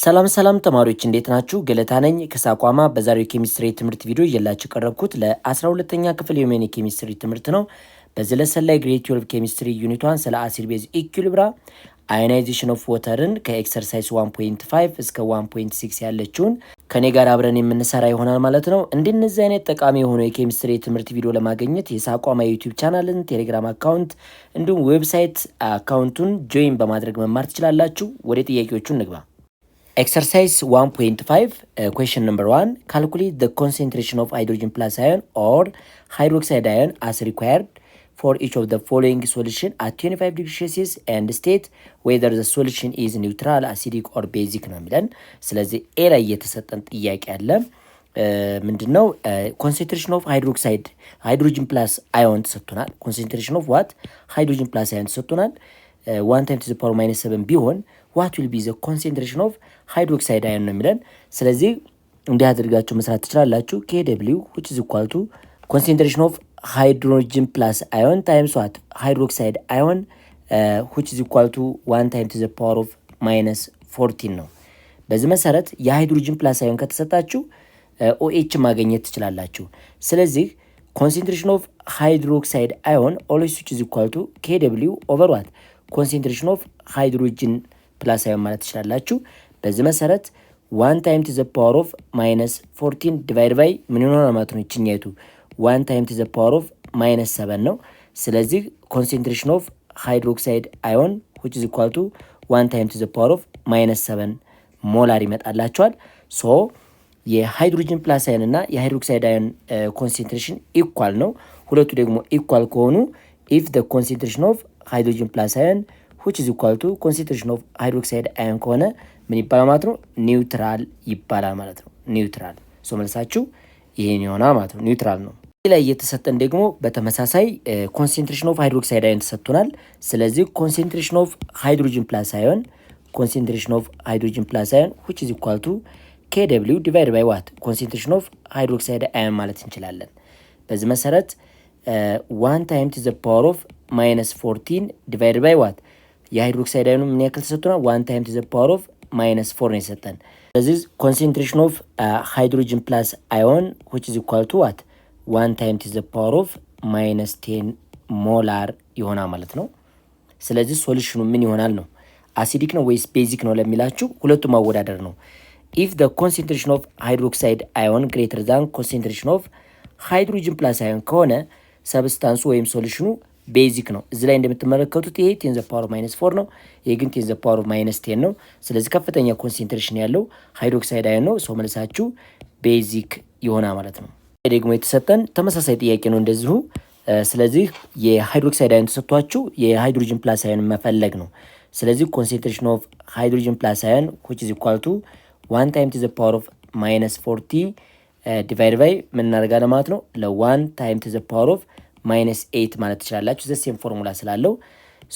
ሰላም ሰላም ተማሪዎች እንዴት ናችሁ? ገለታ ነኝ ከሳቋማ። በዛሬው ኬሚስትሪ ትምህርት ቪዲዮ እየላችሁ ቀረብኩት ለ12ኛ ክፍል የሜን ኬሚስትሪ ትምህርት ነው። በዚህ ለሰን ላይ ግሬድ 12 ኬሚስትሪ ዩኒቷን ስለ አሲድ ቤዝ ኢኩሊብራ አዮናይዜሽን ኦፍ ዋተርን ከኤክሰርሳይዝ 1.5 እስከ 1.6 ያለችውን ከኔ ጋር አብረን የምንሰራ ይሆናል ማለት ነው። እንደነዚህ አይነት ጠቃሚ የሆኑ የኬሚስትሪ ትምህርት ቪዲዮ ለማግኘት የሳቋማ ዩቲዩብ ቻናልን፣ ቴሌግራም አካውንት እንዲሁም ዌብሳይት አካውንቱን ጆይን በማድረግ መማር ትችላላችሁ። ወደ ጥያቄዎቹ እንግባ። Exercise 1.5, question number 1. Calculate the concentration of hydrogen plus ion or hydroxide ion as required for each of the following solution at 25 degrees Celsius and state whether the solution is neutral, acidic or basic ነው የሚለን። ስለዚህ ኤ ላይ የተሰጠን ጥያቄ አለ። ምንድነው? concentration of hydrogen plus ion ተሰጥቶናል። concentration of what? hydrogen plus ion ተሰጥቶናል። 1 times to the power minus 7 ቢሆን what will be the concentration of hydroxide ion ነው የሚለን። ስለዚህ እንዲህ አድርጋችሁ መስራት ትችላላችሁ። KW which is equal to concentration of hydrogen plus ion times what? hydroxide ion which is equal to 1 times to the power of minus 14 ነው። በዚህ መሰረት የሃይድሮጅን ፕላስ አዮን ከተሰጣችሁ OH ማግኘት ትችላላችሁ። ስለዚህ concentration of hydroxide ion always which is equal to KW over what? concentration of hydrogen ፕላስ አዮን ማለት ትችላላችሁ። በዚህ መሰረት 1 ታይም ቱ ዘ ፓወር ኦፍ ማይነስ 14 ዲቫይድ ባይ ምን ይሆናል ማለት ነው? እችኛይቱ 1 ታይም ቱ ዘ ፓወር ኦፍ ማይነስ 7 ነው። ስለዚህ ኮንሰንትሬሽን ኦፍ ሃይድሮክሳይድ አዮን which is equal to 1 ታይም ቱ ዘ ፓወር ኦፍ ማይነስ 7 ሞላር ይመጣላቸዋል። ሶ የሃይድሮጅን ፕላስ አዮን እና የሃይድሮክሳይድ አዮን ኮንሰንትሬሽን ኢኳል ነው። ሁለቱ ደግሞ ኢኳል ከሆኑ if the concentration of hydrogen plus ion which is equal to concentration of hydroxide ion ከሆነ ምን ይባላል ማለት ነው? ኒውትራል ይባላል ማለት ነው። ኒውትራል ሶ መልሳችሁ ይሄን ይሆናል ማለት ነው። ኒውትራል ነው። እዚህ ላይ የተሰጠን ደግሞ በተመሳሳይ concentration of hydroxide ion ተሰጥቶናል። ስለዚህ concentration of hydrogen plus ion which is equal to KW divided by what? concentration of hydroxide ion ማለት እንችላለን። በዚህ መሰረት 1 ታይም ቱ ዘ ፓወር ኦፍ ማይነስ 14 ዲቫይድ ባይ ዋት? የሃይድሮክሳይድ አዮኑ ምን ያክል ተሰጥቶናል? 1 ታይም ቱ ዘ ፓወር ኦፍ ማይነስ 4 ነው የሰጠን። ስለዚህ ኮንሰንትሬሽን ኦፍ ሃይድሮጅን ፕላስ አዮን which is equal to what? 1 ታይም ቱ ዘ ፓወር ኦፍ ማይነስ 10 ሞላር ይሆናል ማለት ነው። ስለዚህ ሶሉሽኑ ምን ይሆናል ነው? አሲዲክ ነው ወይስ ቤዚክ ነው ለሚላችሁ ሁለቱም ማወዳደር ነው። if the concentration of hydroxide ion greater than concentration of hydrogen plus ion ከሆነ ሰብስታንሱ ወይም ሶሉሽኑ ቤዚክ ነው። እዚህ ላይ እንደምትመለከቱት ይሄ 10 ዘ ፓወር ማይነስ 4 ነው። ይሄ ግን 10 ዘ ፓወር ማይነስ 10 ነው። ስለዚህ ከፍተኛ ኮንሰንትሬሽን ያለው ሃይድሮክሳይድ አዮን ነው። ሶ መልሳችሁ ቤዚክ ይሆናል ማለት ነው። ይሄ ደግሞ የተሰጠን ተመሳሳይ ጥያቄ ነው እንደዚሁ። ስለዚህ የሃይድሮክሳይድ አዮን ተሰጥቷችሁ የሃይድሮጅን ፕላስ አዮን መፈለግ ነው። ስለዚህ ኮንሰንትሬሽን ኦፍ ሃይድሮጅን ፕላስ አዮን which is equal to 1 ታይም ቱ ዘ ፓወር ኦፍ ማይነስ 40 ዲቫይድ ባይ ምን እናደርጋለን ማለት ነው? ለ1 ታይም ቱ ዘ ፓወር ኦፍ ማይነስ 8 ማለት ትችላላችሁ። ዘ ሴም ፎርሙላ ስላለው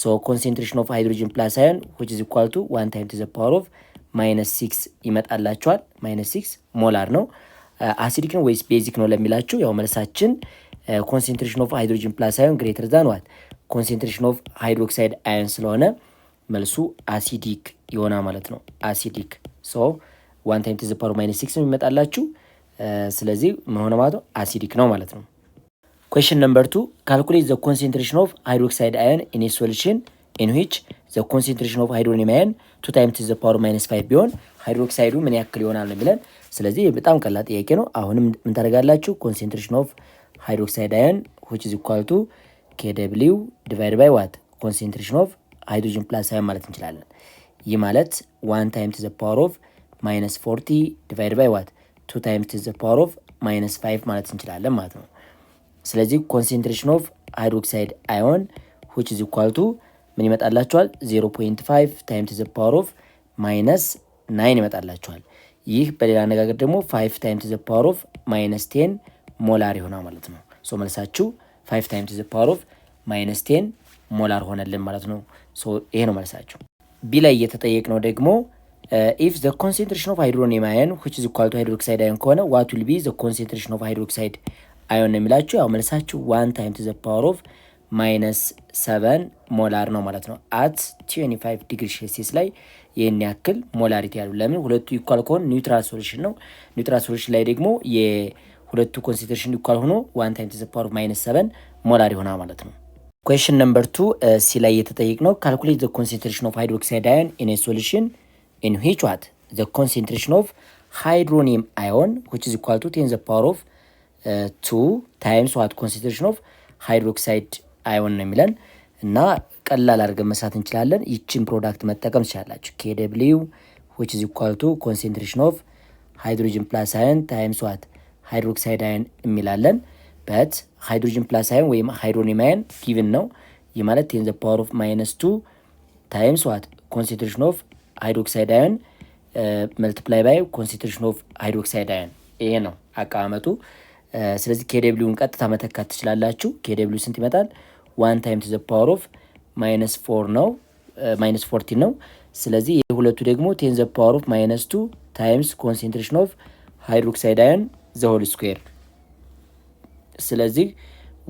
ሶ ኮንሰንትሬሽን ኦፍ ሃይድሮጅን ፕላስ አዮን which is equal to 1 ታይም ቱ ዘ ፓወር ኦፍ ማይነስ 6 ይመጣላችኋል። ማይነስ 6 ሞላር ነው። አሲዲክ ነው ወይስ ቤዚክ ነው ለሚላችሁ ያው መልሳችን ኮንሰንትሬሽን ኦፍ ሃይድሮጅን ፕላስ አዮን ግሬተር ዛን ዋት? ኮንሰንትሬሽን ኦፍ ሃይድሮክሳይድ አዮን ስለሆነ መልሱ አሲዲክ ይሆናል ማለት ነው። አሲዲክ ሶ 1 ታይም ቱ ዘ ፓወር ማይነስ 6 ነው ይመጣላችሁ። ስለዚህ ምን ሆነ ማለት ነው? አሲዲክ ነው ማለት ነው። Question number 2. Calculate the concentration of hydroxide ion in a solution in which the concentration of hydronium ion 2 times to the power minus 5 ቢሆን ሃይድሮክሳይዱ ምን ያክል ይሆናል ነው የሚለን። ስለዚህ በጣም ቀላል ጥያቄ ነው። አሁንም ምን ታደርጋላችሁ? concentration of hydroxide ion which is equal to KW divided by what? concentration of hydrogen plus ion ማለት እንችላለን። ይህ ማለት 1 times to the power of minus 40 divided by what? 2 times to the power of minus 5 ማለት እንችላለን ማለት ነው። ስለዚህ ኮንሰንትሬሽን ኦፍ ሃይድሮክሳይድ አዮን which is equal to ምን ይመጣላችኋል? 0.5 ታይም ቱ ዘ ፓወር ኦፍ ማይነስ 9 ይመጣላችኋል። ይህ በሌላ አነጋገር ደግሞ 5 ታይም ቱ ዘ ፓወር ኦፍ ማይነስ 10 ሞላር ይሆናል ማለት ነው። ሶ መልሳችሁ 5 ታይም ቱ ዘ ፓወር ኦፍ ማይነስ 10 ሞላር ሆነልን ማለት ነው። ሶ ይሄ ነው መልሳችሁ። ቢ ላይ እየተጠየቅነው ደግሞ if the concentration of hydronium ion which is equal to hydroxide ion ከሆነ what will be the concentration of hydroxide አዮን ነው የሚላችሁ። ያው መልሳችሁ 1 ታይም ቱ ዘ ፓወር ኦፍ -7 ሞላር ነው ማለት ነው። አት 25 ዲግሪ ሴልሲየስ ላይ ይህን ያክል ሞላሪቲ ያሉ። ለምን ሁለቱ ኢኳል ከሆነ ኒውትራል ሶሉሽን ነው። ኒውትራል ሶሉሽን ላይ ደግሞ የሁለቱ ኮንሰንትሬሽን ኢኳል ሆኖ 1 ታይምስ ዘ ፓወር ኦፍ -7 ሞላር ይሆናል ማለት ነው። ኩዌሽን ነምበር 2 ሲ ላይ የተጠየቅነው ካልኩሌት ዘ ኮንሰንትሬሽን ኦፍ ሃይድሮክሳይድ አዮን ኢን ኤ ሶሉሽን ኢን ዊች ዋት ዘ ኮንሰንትሬሽን ኦፍ ሃይድሮኒየም አዮን ዊች ኢዝ ኢኳል ቱ 10 ዘ ፓወር ኦፍ 2 ታይምስ ዋት ኮንሰንትሬሽን ኦፍ ሃይድሮክሳይድ አዮን ነው የሚለን እና ቀላል አድርገን መስራት እንችላለን። ይችን ፕሮዳክት መጠቀም ትችላላችሁ። KW which is equal to concentration of hydrogen plus ion times what ሃይድሮክሳይድ አዮን የሚላለን በት ሃይድሮጅን ፕላስ አዮን ወይም ሃይድሮኒየም አዮን ጊቭን ነው። ይህ ማለት 10 ዘ ፓወር ኦፍ -2 ታይምስ ዋት ኮንሰንትሬሽን ኦፍ ሃይድሮክሳይድ አዮን መልቲፕላይ ባይ ኮንሰንትሬሽን ኦፍ ሃይድሮክሳይድ አዮን ይሄ ነው አቀማመጡ። ስለዚህ KWን ቀጥታ መተካት ትችላላችሁ። KW ስንት ይመጣል? 1 ታይምስ ዘ ፓወር ኦፍ -4 ነው -14 ነው። ስለዚህ የሁለቱ ደግሞ 10 ዘ ፓወር ኦፍ -2 ታይምስ ኮንሰንትሬሽን ኦፍ ሃይድሮክሳይድ አዮን ዘ ሆል ስኩዌር። ስለዚህ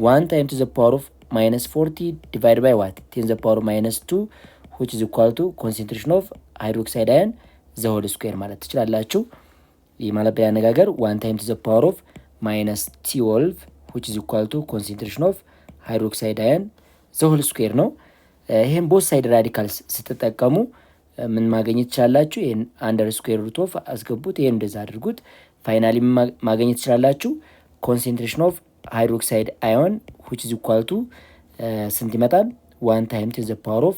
1 ታይምስ ዘ ፓወር ኦፍ -40 ዲቫይድ ባይ ዋት 10 ዘ ፓወር ኦፍ -2 which is equal to concentration of ሃይድሮክሳይድ አዮን ዘ ሆል ስኩዌር ማለት ትችላላችሁ። ይህ ማለት በአነጋገር 1 ታይምስ ዘ ፓወር ኦፍ -12 which is equal to concentration of ሃይድሮክሳይድ አዮን ዘ ሆል ስኩዌር ነው። ይሄን ቦት ሳይድ ራዲካልስ ስትጠቀሙ ምን ማግኘት ትችላላችሁ? ይሄን አንደር ስኩዌር ሩት ኦፍ አስገቡት፣ ይሄን እንደዛ አድርጉት። ፋይናሊ ማግኘት ትችላላችሁ ኮንሰንትሬሽን ኦፍ ሃይድሮክሳይድ አዮን which is equal to ስንት ይመጣል? 1 ታይምስ ዘ ፓወር ኦፍ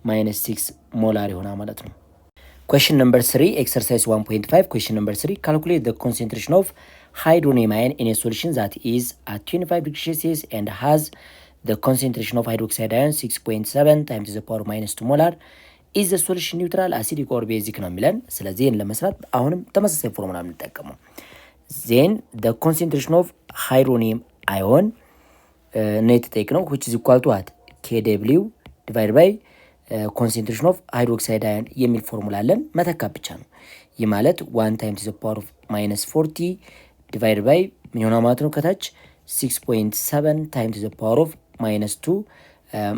-6 ሞላር ይሆናል ማለት ነው። Question number 3 exercise 1.5 question number 3 calculate the concentration of hydronium ion in a solution that is at 25 degrees Celsius and has the concentration of hydroxide ion 6.7 times the power -2 molar. is the solution neutral, acidic or basic ነው የሚለን። ስለዚህ ይህን ለመስራት አሁንም ተመሳሳይ ፎርሙላ የምንጠቀመው then the concentration of hydronium ion ነው የተጠየቅነው which is equal to what KW divided by concentration of hydroxide ion የሚል ፎርሙላ አለን። መተካት ብቻ ነው። ይህ ማለት 1 times the power of -40 divided by ምን ይሆናል ማለት ነው ከታች 6.7 times the power of -2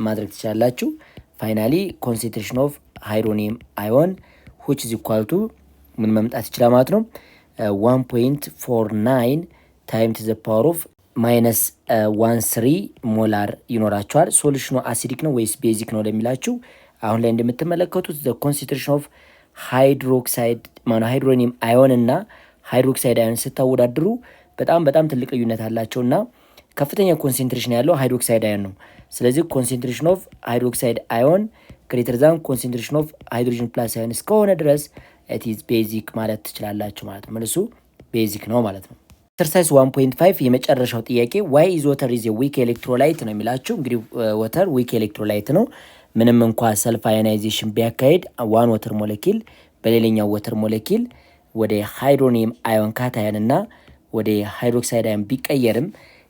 ማድረግ ትችላላችሁ። ፋይናሊ concentration of hydronium ion which is equal to ምን መምጣት ይችላል ማለት ነው 1.49 times the power of -13 ሞላር ይኖራቸዋል። ሶሉሽኑ አሲዲክ ነው ወይስ ቤዚክ ነው ለሚላችሁ አሁን ላይ እንደምትመለከቱት the concentration of ሃይድሮኒየም አዮን እና ሃይድሮክሳይድ አዮን ስታወዳድሩ በጣም ትልቅ ልዩነት አላቸውና ከፍተኛ ኮንሰንትሬሽን ያለው ሃይድሮክሳይድ አዮን ነው። ስለዚህ ኮንሰንትሬሽን ኦፍ ሃይድሮክሳይድ አዮን ግሬተር ዛን ኮንሰንትሬሽን ኦፍ ሃይድሮጅን ፕላስ አዮን እስከሆነ ድረስ it is basic ማለት ትችላላችሁ ማለት ነው። መልሱ ቤዚክ ነው ማለት ነው። ኤክሰርሳይዝ 1.5 የመጨረሻው ጥያቄ why is water is a weak electrolyte ነው የሚላችሁ። እንግዲህ water weak electrolyte ነው። ምንም እንኳ ሰልፍ አዮናይዜሽን ቢያካሄድ ዋን ወተር ሞለኪል በሌላኛው ወተር ሞለኪል ወደ ሃይድሮኒየም አዮን ካታዮን እና ወደ ሃይድሮክሳይድ አዮን ቢቀየርም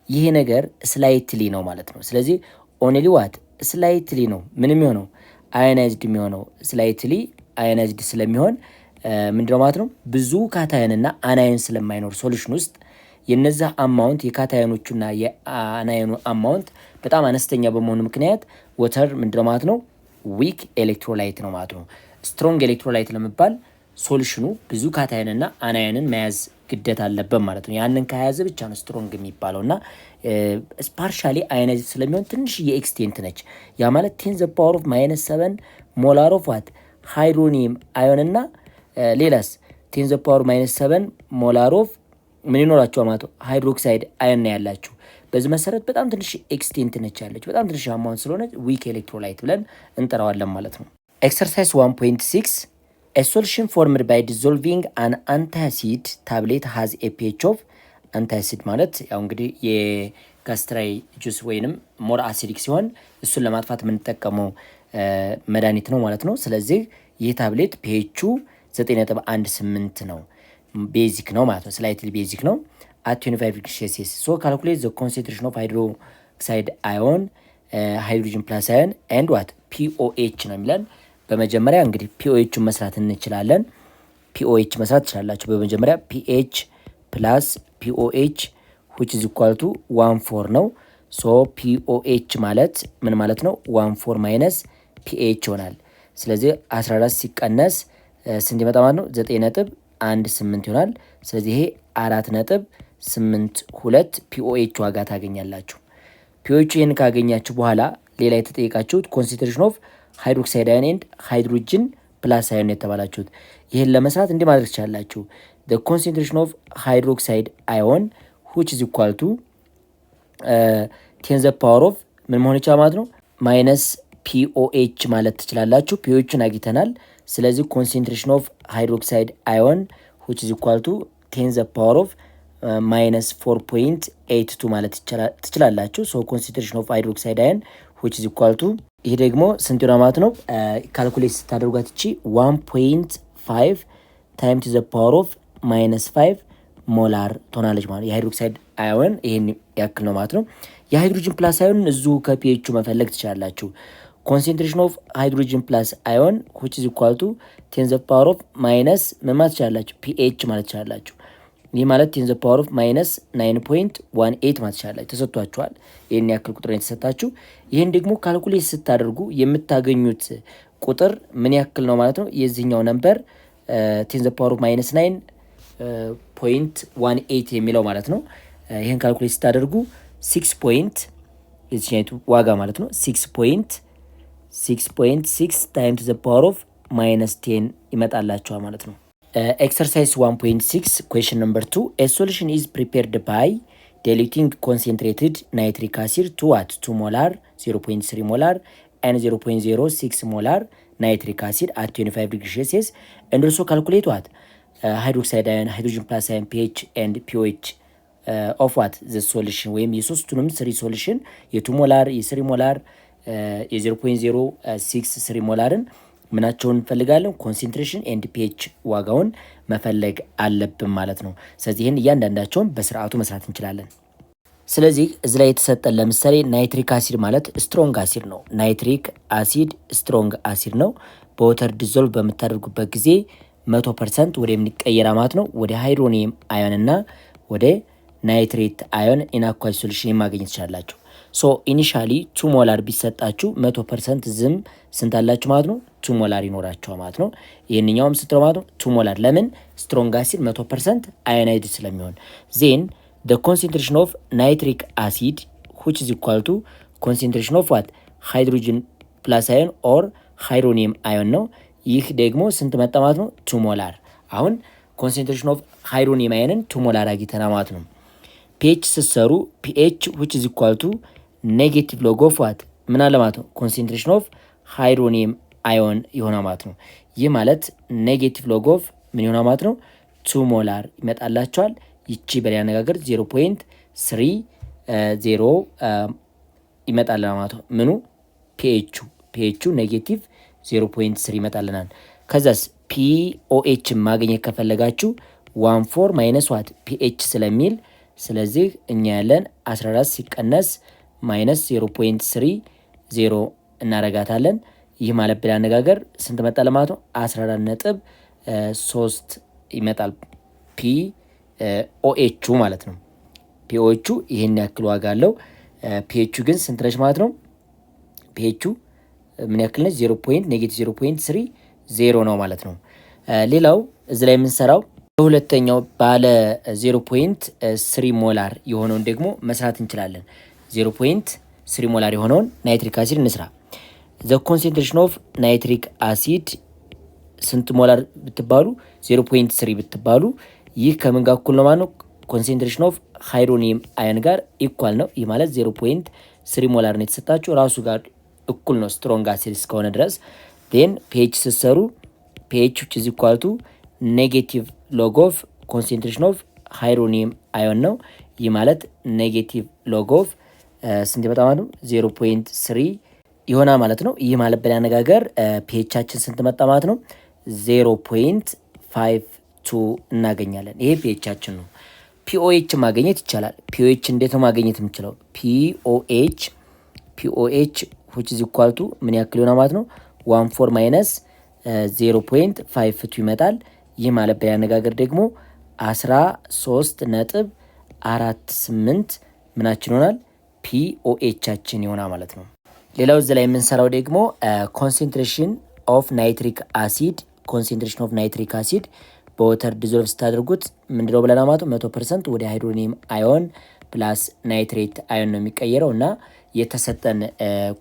ይሄ ነገር ስላይትሊ ነው ማለት ነው። ስለዚህ ኦንሊ ዋት ስላይትሊ ነው ምንም የሆነው አዮናይዝድ የሚሆነው ስላይትሊ አዮናይዝድ ስለሚሆን ምንድነው ማለት ነው ብዙ ካታዮንና አናዮን ስለማይኖር ሶሉሽን ውስጥ የነዛ አማውንት የካታዮኖቹና የአናዮኑ አማውንት በጣም አነስተኛ በመሆኑ ምክንያት ወተር ምንድነው ማለት ነው ዊክ ኤሌክትሮላይት ነው ማለት ነው። ስትሮንግ ኤሌክትሮላይት ለመባል ሶሉሽኑ ብዙ ካታዮንና አናዮንን መያዝ ግዴታ አለበት ማለት ነው። ያንን ከያዘ ብቻ ነው ስትሮንግ የሚባለውና ፓርሻሊ አዮናይዝድ ስለሚሆን ትንሽ የኤክስቴንት ነች። ያ ማለት 10 ዘ ፓወር ኦፍ -7 ሞላር ኦፍ ዋት ሃይድሮኒየም አዮንና ሌላስ 10 ዘ ፓወር -7 ሞላር ኦፍ ምን ይኖራቸው ማለት ሃይድሮክሳይድ አዮን ያላችሁ። በዚህ መሰረት በጣም ትንሽ ኤክስቴንት ነች ያለች በጣም ትንሽ አማውንት ስለሆነ ዊክ ኤሌክትሮላይት ብለን እንጠራዋለን ማለት ነው። ኤክሰርሳይዝ 1.6 a solution formed by dissolving an antacid tablet has a pH of antacid ማለት ያው እንግዲህ የጋስትራይ ጁስ ወይንም ሞር አሲዲክ ሲሆን እሱን ለማጥፋት የምንጠቀመው መድኃኒት ነው ማለት ነው። ስለዚህ ይህ ታብሌት pH 9.18 ነው። ቤዚክ ነው ማለት ነው። ስላይትሊ ቤዚክ ነው at 25 degrees Celsius. So calculate the concentration of hydroxide ion, hydrogen plus ion and what POH ነው የሚለን። በመጀመሪያ እንግዲህ POH መስራት እንችላለን። POH መስራት ትችላላችሁ። በመጀመሪያ pH plus POH which is equal to 1.4 ነው። ሶ ፒኦኤች ማለት ምን ማለት ነው? 14 ማይነስ ፒኤች ይሆናል። ስለዚህ 14 ሲቀነስ ስንት ይመጣ ማለት ነው? 9.18 ይሆናል። ስለዚህ ይሄ 4.82 ፒኦኤች ዋጋ ታገኛላችሁ። ፒኦኤች ይህን ካገኛችሁ በኋላ ሌላ የተጠየቃችሁት ኮንሰንትሬሽን ኦፍ ሃይድሮክሳይድ አዮን ኤንድ ሃይድሮጅን ፕላስ አዮን የተባላችሁት ይህን ለመስራት እንዲህ ማድረግ ትችላላችሁ። the concentration of hydroxide ion which is equal to 10 the power of ምን መሆን ይችላል ማለት ነው? ማይነስ ፒኦኤች ማለት ትችላላችሁ። ፒኦኤችን አግኝተናል። ስለዚህ ኮንሰንትሬሽን ኦፍ ሃይድሮክሳይድ አዮን which is equal to 10 the power of ማይነስ 4.82 ማለት ትችላላችሁ። ሶ ኮንሰንትሬሽን ኦፍ ሃይድሮክሳይድ አዮን which is equal to ይሄ ደግሞ ስንት ነው ማለት ነው? ካልኩሌት ስታደርጓት እቺ 1.5 ታይም ቱ ዘ ፓወር ኦፍ ማይነስ 5 ሞላር ትሆናለች ማለት የሃይድሮክሳይድ አዮን ይሄን ያክል ነው ማለት ነው። የሃይድሮጅን ፕላስ አዮን እዚሁ ከፒኤቹ መፈለግ ትችላላችሁ። ኮንሰንትሬሽን ኦፍ ሃይድሮጅን ፕላስ አዮን which is equal to 10 the power of ማይነስ ምን ማለት ትችላላችሁ? ፒኤች ማለት ትችላላችሁ። ይህ ማለት 10 the power of ማይነስ 9.18 ማለት ትችላላችሁ። ተሰጥቷችኋል። ይሄን ያክል ቁጥር ነው የተሰጣችሁ። ይሄን ደግሞ ካልኩሌት ስታደርጉ የምታገኙት ቁጥር ምን ያክል ነው ማለት ነው? የዚህኛው ነምበር 10 the power of ማይነስ 9.18 የሚለው ማለት ነው። ይሄን ካልኩሌት ስታደርጉ 6 የዚህኛይቱ ዋጋ ማለት ነው 6.6 ታይም ቱ ዘ ፓወር ኦፍ ማይነስ 10 ይመጣላችኋል ማለት ነው። ኤክሰርሳይዝ 1.6 ኩዌሽን ነምበር 2 a solution is prepared by diluting concentrated nitric acid to what? 2 molar 0.3 molar and 0.06 molar nitric acid at 25 degrees Celsius and also calculate what? Hydroxide ion, hydrogen plus ion, pH and pOH of what? The solution ወይም የሶስቱንም ስሪ ሶሉሽን የ2 ሞላር የ3 ሞላር የ0.06 3 ሞላርን ምናቸውን እንፈልጋለን? ኮንሰንትሬሽን ኤንድ ፒኤች ዋጋውን መፈለግ አለብን ማለት ነው። ስለዚህ ይህን እያንዳንዳቸውን በስርዓቱ መስራት እንችላለን። ስለዚህ እዚህ ላይ የተሰጠን ለምሳሌ ናይትሪክ አሲድ ማለት ስትሮንግ አሲድ ነው። ናይትሪክ አሲድ ስትሮንግ አሲድ ነው። በወተር ዲዞልቭ በምታደርጉበት ጊዜ 100% ወደ የሚቀየር ማለት ነው ወደ ሃይድሮኒየም አዮን እና ወደ ናይትሬት አዮን ኢንአኳስ ሶሉሽን ማግኘት ትችላላችሁ። ሶ ኢኒሻሊ 2 ሞላር ቢሰጣችሁ 100% ዝም ስንት አላችሁ ማለት ነው? 2 ሞላር ይኖራችኋል ማለት ነው። ይሄንኛውም ስትሮ ማለት ነው 2 ሞላር ለምን? ስትሮንግ አሲድ 100% አዮናይድ ስለሚሆን ዜን the concentration of nitric acid which is equal to concentration of what? hydrogen plus ion or hydronium ion ነው። ይህ ደግሞ ስንት መጣ ማለት ነው? 2 ሞላር። አሁን concentration of hydronium ionን 2 ሞላር አግኝተናል ማለት ነው። pH ስትሰሩ pH which is equal to negative log of what? ምን አለ ማለት ነው? concentration of hydronium ion ይሆናል ማለት ነው። ይህ ማለት negative log of ምን ይሆናል ማለት ነው? 2 ሞላር ይመጣላችኋል። ይቺ በሌላ አነጋገር 0.30 ይመጣል ማለት ነው። ምኑ ፒኤቹ ኔጌቲቭ 0.3 ይመጣልናል። ከዛስ ፒኦኤች ማግኘት ከፈለጋችሁ 14 ማይነስ ዋት ፒኤች ስለሚል ስለዚህ እኛ ያለን 14 ሲቀነስ ማይነስ 0.30 እናረጋታለን። ይህ ማለት በሌላ አነጋገር ስንት መጣል ማለት ነው? 14.3 ይመጣል ኦኤቹ ማለት ነው። ፒኦኤቹ ይሄን ያክል ዋጋ አለው። ፒኤቹ ግን ስንት ነች ማለት ነው? ፒኤቹ ምን ያክል ነች? -0.30 ነው ማለት ነው። ሌላው እዚህ ላይ የምንሰራው በሁለተኛው ባለ 0.3 ሞላር የሆነውን ደግሞ መስራት እንችላለን። 0.3 ሞላር የሆነውን ናይትሪክ አሲድ እንስራ። the concentration of ናይትሪክ አሲድ ስንት ሞላር ብትባሉ 0.3 ብትባሉ ይህ ከምን ጋር እኩል ነው ማለት ነው? ኮንሰንትሬሽን ኦፍ ሃይድሮኒየም አዮን ጋር ኢኳል ነው። ይህ ማለት 0.3 ሞላር ነው የተሰጣችሁ ራሱ ጋር እኩል ነው ስትሮንግ አሲድ እስከሆነ ድረስ። ዴን ፒኤች ስትሰሩ ፒኤች which is equal to ኔጌቲቭ ሎግ ኦፍ ኮንሰንትሬሽን ኦፍ ሃይድሮኒየም አዮን ነው። ይህ ማለት ኔጌቲቭ ሎግ ኦፍ ስንት ይመጣ ማለት ነው? 0.3 ይሆናል ማለት ነው። ይህ ማለት በሌላ አነጋገር ፒኤቻችን ስንት መጣ ማለት ነው? 0.52 እናገኛለን። ይሄ ፒኤቻችን ነው። ፒኦኤች ማግኘት ይቻላል። ፒኦኤች እንዴት ነው ማግኘት የምንችለው? ፒኦኤች which is equal to ምን ያክል ይሆናል ማለት ነው? 14 ማይነስ 0.52 ይመጣል። ይህ ማለት በሌላ አነጋገር ደግሞ 13.48 ምናችን ይሆናል? ፒኦኤቻችን ይሆናል ማለት ነው። ሌላው እዚህ ላይ የምንሰራው ደግሞ ኮንሰንትሬሽን ኦፍ ናይትሪክ አሲድ በወተር ዲዞልቭ ስታደርጉት ምንድነው ብለናል ማለት ነው 100% ወደ ሃይድሮኒየም አዮን ፕላስ ናይትሬት አዮን ነው የሚቀየረው እና የተሰጠን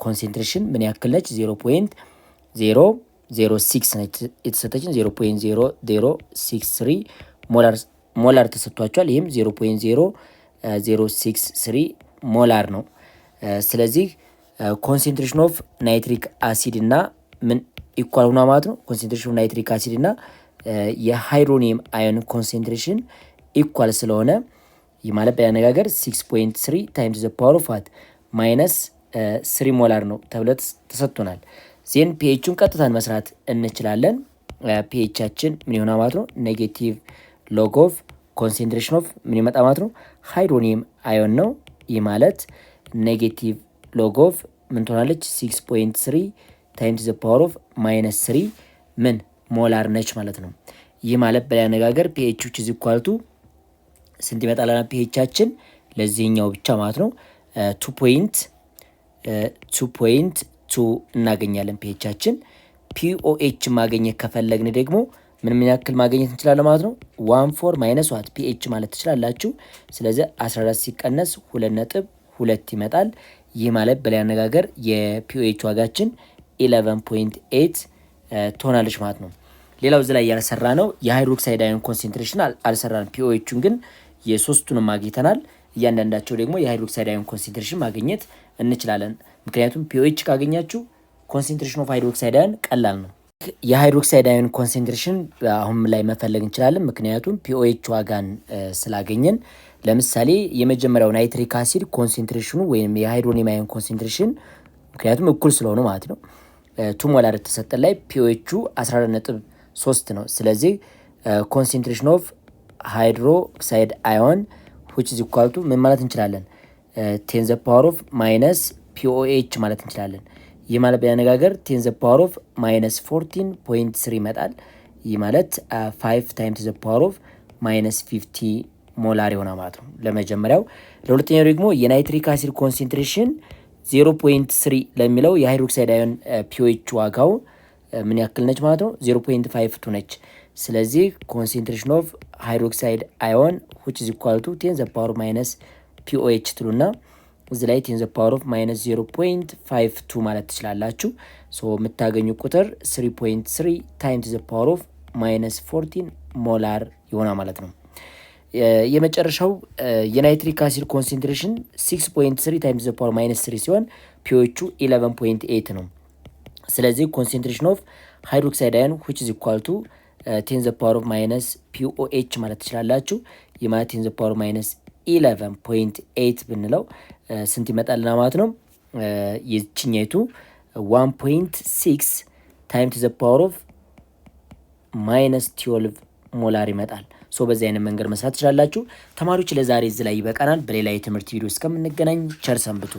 ኮንሰንትሬሽን ምን ያክል ነች? 0.006 ነች የተሰጠችን 0.0063 ሞላር ተሰጥቷቸዋል። ይህም 0.0063 ሞላር ነው። ስለዚህ ኮንሰንትሬሽን ኦፍ ናይትሪክ አሲድ እና ምን ኢኳል ሆኗ ማለት ነው። ኮንሰንትሬሽን ኦፍ ናይትሪክ አሲድ እና የሃይድሮኒየም አዮን ኮንሰንትሬሽን ኢኳል ስለሆነ ይህ ማለት በአነጋገር 6.3 ታይምስ ዘ ፓወር ኦፍ ዋት ማይነስ 3 ሞላር ነው ተብሎ ተሰጥቶናል። ዜን ፒኤችን ቀጥታን መስራት እንችላለን። ፒኤቻችን ምን ይሆናል ማለት ነው? ኔጌቲቭ ሎግ ኦፍ ኮንሰንትሬሽን ኦፍ ምን ይመጣ ማለት ነው? ሃይድሮኒየም አዮን ነው። ይህ ማለት ኔጌቲቭ ሎግ ኦፍ ምን ትሆናለች? 6.3 ታይምስ ዘ ፓወር ኦፍ ማይነስ 3 ምን ሞላር ነች ማለት ነው። ይህ ማለት በሌላ አነጋገር ፒኤች which is equal to ስንት ይመጣልና ፒኤቻችን ለዚህኛው ብቻ ማለት ነው 2.2 እናገኛለን ፒኤቻችን። ፒኦኤች ማግኘት ከፈለግን ደግሞ ምን ያክል ማግኘት እንችላለን ማለት ነው? 1.4 ማይነስ ዋት ፒኤች ማለት ትችላላችሁ። ስለዚህ 14 ሲቀነስ 2.2 ይመጣል። ይህ ማለት በሌላ አነጋገር የፒኦኤች ዋጋችን 11.8 ትሆናለች ማለት ነው። ሌላው እዚህ ላይ ያልሰራ ነው የሃይድሮክሳይድ አዮን ኮንሰንትሬሽን አልሰራን። ፒኦኤቹን ግን የሶስቱንም ማግኝተናል። እያንዳንዳቸው ደግሞ የሃይድሮክሳይድ አዮን ኮንሰንትሬሽን ማግኘት እንችላለን። ምክንያቱም ፒኦኤች ካገኛችሁ ኮንሰንትሬሽን ኦፍ ሃይድሮክሳይድ አዮን ቀላል ነው። የሃይድሮክሳይድ አዮን ኮንሰንትሬሽን አሁን ላይ መፈለግ እንችላለን። ምክንያቱም ፒኦኤች ዋጋን ስላገኘን። ለምሳሌ የመጀመሪያው ናይትሪክ አሲድ ኮንሰንትሬሽኑ ወይም የሃይድሮኒየም አዮን ኮንሰንትሬሽን ምክንያቱም እኩል ስለሆኑ ማለት ነው 2 ሞላር ተሰጠን ላይ ፒኦኤቹ 14.3 ነው። ስለዚህ ኮንሰንትሬሽን ኦፍ ሃይድሮክሳይድ አዮን which is equal to ምን ማለት እንችላለን? 10 the power of minus ፒኦኤች ማለት እንችላለን። ይህ ማለት በአነጋገር 10 the power of minus 14.3 ይመጣል። ይህ ማለት 5 times the power of minus 50 ሞላር ይሆናል ማለት ነው ለመጀመሪያው። ለሁለተኛው ደግሞ የናይትሪክ አሲድ ኮንሰንትሬሽን 0.3 ለሚለው የሃይድሮክሳይድ አዮን ፒኦኤች ዋጋው ምን ያክል ነች ማለት ነው? 0.52 ነች። ስለዚህ ኮንሰንትሬሽን ኦፍ ሃይድሮክሳይድ አዮን which is equal to 10 the power minus ፒኦኤች ትሉና እዚህ ላይ 10 the power of minus 0.52 ማለት ትችላላችሁ። ሶ የምታገኙ ቁጥር 3.3 times the power of minus 14 ሞላር ይሆናል ማለት ነው። የመጨረሻው የናይትሪክ አሲድ ኮንሰንትሬሽን 6.3 times the power minus 3 ሲሆን ፒኦኤቹ 11.8 ነው። ስለዚህ ኮንሰንትሬሽን ኦፍ ሃይድሮክሳይድ አዮን which is equal to 10 the power of minus ፒኦኤች ማለት ትችላላችሁ። የማለት 10 the power minus 11.8 ብንለው ስንት ይመጣልና ማለት ነው? የችኛይቱ 1.6 times the power of minus 12 ሞላር ይመጣል። ሶ በዚህ አይነት መንገድ መስራት ትችላላችሁ። ተማሪዎች ለዛሬ እዚህ ላይ ይበቃናል። በሌላ የትምህርት ቪዲዮ እስከምንገናኝ ቸር ሰንብቱ።